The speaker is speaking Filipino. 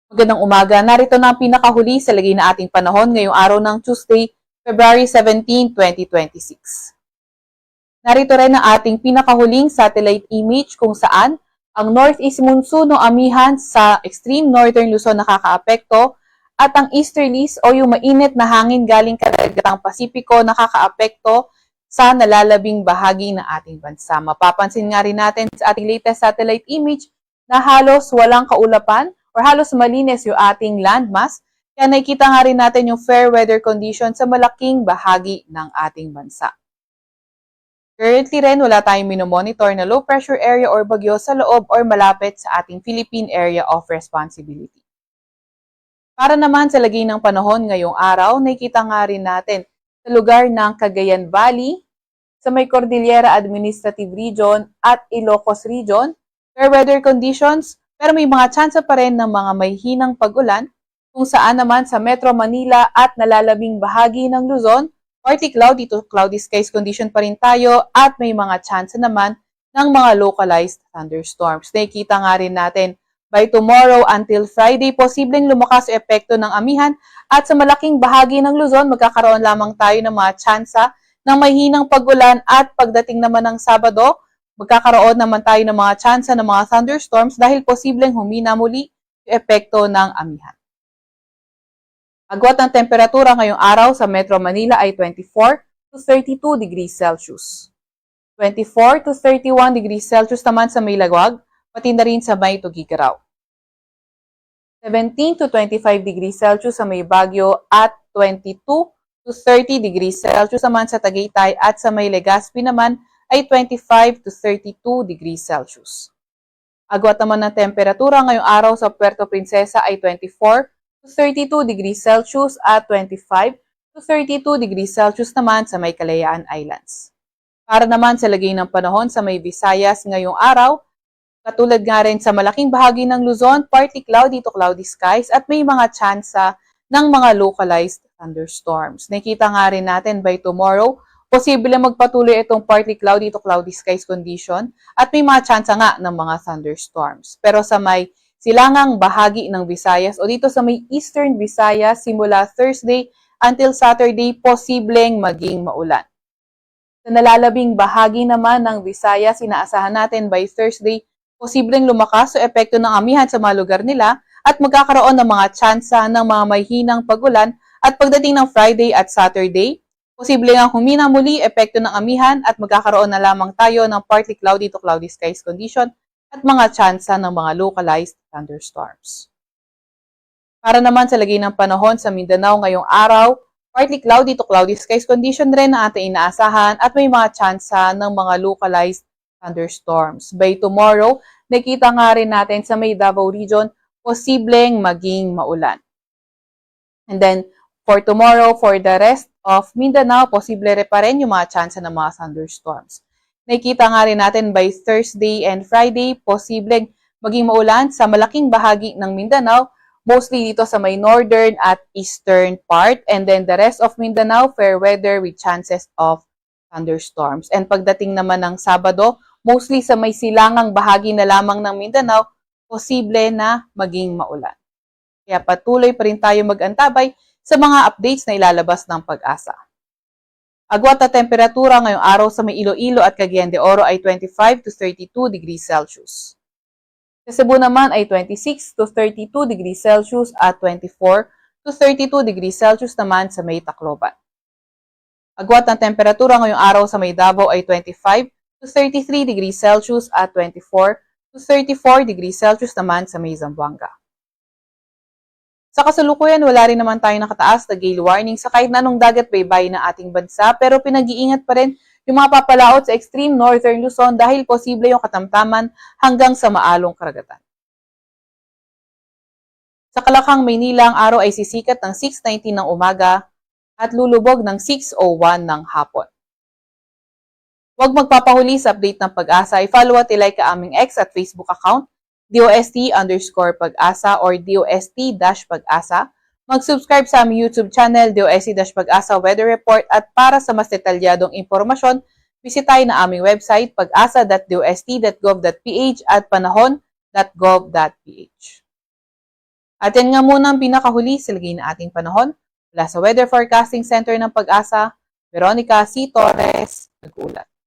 Magandang umaga. Narito na ang pinakahuli sa lagay na ating panahon ngayong araw ng Tuesday, February 17, 2026. Narito rin ang ating pinakahuling satellite image kung saan ang northeast monsoon o amihan sa extreme northern Luzon nakakaapekto at ang easterlies o yung mainit na hangin galing kadagatang Pasipiko nakakaapekto sa nalalabing bahagi ng ating bansa. Mapapansin nga rin natin sa ating latest satellite image na halos walang kaulapan or halos malinis yung ating landmass. Kaya nakikita nga rin natin yung fair weather condition sa malaking bahagi ng ating bansa. Currently rin, wala tayong minomonitor na low pressure area or bagyo sa loob or malapit sa ating Philippine Area of Responsibility. Para naman sa lagay ng panahon ngayong araw, nakikita nga rin natin sa lugar ng Cagayan Valley, sa may Cordillera Administrative Region at Ilocos Region, fair weather conditions, pero may mga tsansa pa rin ng mga may hinang pag-ulan, kung saan naman sa Metro Manila at nalalabing bahagi ng Luzon, partly cloudy to cloudy skies condition pa rin tayo at may mga tsansa naman ng mga localized thunderstorms. Nakikita nga rin natin by tomorrow until Friday, posibleng lumakas ang epekto ng amihan at sa malaking bahagi ng Luzon, magkakaroon lamang tayo ng mga tsansa ng may hinang pag-ulan at pagdating naman ng Sabado, magkakaroon naman tayo ng mga tsansa ng mga thunderstorms dahil posibleng humina muli yung epekto ng amihan. Agwat ng temperatura ngayong araw sa Metro Manila ay 24 to 32 degrees Celsius. 24 to 31 degrees Celsius naman sa may Lagwag, pati na rin sa may Tugigaraw. 17 to 25 degrees Celsius sa may Baguio at 22 to 30 degrees Celsius naman sa Tagaytay at sa may Legazpi naman ay 25 to 32 degrees Celsius. Agwat naman ng temperatura ngayong araw sa Puerto Princesa ay 24 to 32 degrees Celsius at 25 to 32 degrees Celsius naman sa may Kalayaan Islands. Para naman sa lagay ng panahon sa may Visayas ngayong araw, katulad nga rin sa malaking bahagi ng Luzon, partly cloudy to cloudy skies at may mga tsansa ng mga localized thunderstorms. Nakita nga rin natin by tomorrow, posible magpatuloy itong partly cloudy to cloudy skies condition at may mga tsansa nga ng mga thunderstorms. Pero sa may silangang bahagi ng Visayas o dito sa may Eastern Visayas, simula Thursday until Saturday, posibleng maging maulan. Sa nalalabing bahagi naman ng Visayas, inaasahan natin by Thursday, posibleng lumakas o epekto ng amihan sa mga lugar nila at magkakaroon ng mga tsansa ng mga may hinang pag-ulan at pagdating ng Friday at Saturday, posible nga humina muli epekto ng amihan at magkakaroon na lamang tayo ng partly cloudy to cloudy skies condition at mga tsansa ng mga localized thunderstorms. Para naman sa lagay ng panahon sa Mindanao ngayong araw, partly cloudy to cloudy skies condition rin na ating inaasahan at may mga tsansa ng mga localized thunderstorms. By tomorrow, nakita nga rin natin sa may Davao Region, posibleng maging maulan. And then, for tomorrow, for the rest of Mindanao, posible pa rin yung mga tsansa ng mga thunderstorms. Nakikita nga rin natin by Thursday and Friday, posibleng maging maulan sa malaking bahagi ng Mindanao, mostly dito sa may northern at eastern part. And then the rest of Mindanao, fair weather with chances of thunderstorms. And pagdating naman ng Sabado, mostly sa may silangang bahagi na lamang ng Mindanao, posible na maging maulan. Kaya patuloy pa rin tayo mag-antabay sa mga updates na ilalabas ng Pag-asa. Agwat na temperatura ngayong araw sa may Iloilo at Cagayan de Oro ay 25 to 32 degrees Celsius. Sa Cebu naman ay 26 to 32 degrees Celsius at 24 to 32 degrees Celsius naman sa may Tacloban. Agwat ng temperatura ngayong araw sa may Davao ay 25 to 33 degrees Celsius at 24 to 34 degrees Celsius naman sa may Zamboanga. Sa kasalukuyan, wala rin naman tayo nakataas na gale warning sa kahit na anong dagat baybay ng ating bansa, pero pinag-iingat pa rin yung mga papalaot sa extreme northern Luzon dahil posible yung katamtaman hanggang sa maalong karagatan. Sa Kalakang, Maynila, ang araw ay sisikat ng 6:19 ng umaga at lulubog ng 6:01 ng hapon. Huwag magpapahuli sa update ng Pag-asa. I-follow at i-like ka aming X at Facebook account, DOST_Pag-asa or DOST-Pag-asa. Mag-subscribe sa aming YouTube channel, DOST-Pag-asa Weather Report at para sa mas detalyadong impormasyon, bisitahin na aming website pag-asa.dost.gov.ph at panahon.gov.ph. At yan nga muna ang pinakahuli sa lagay na ating panahon. Mula sa Weather Forecasting Center ng Pag-asa, Veronica C. Torres, nag-uulat.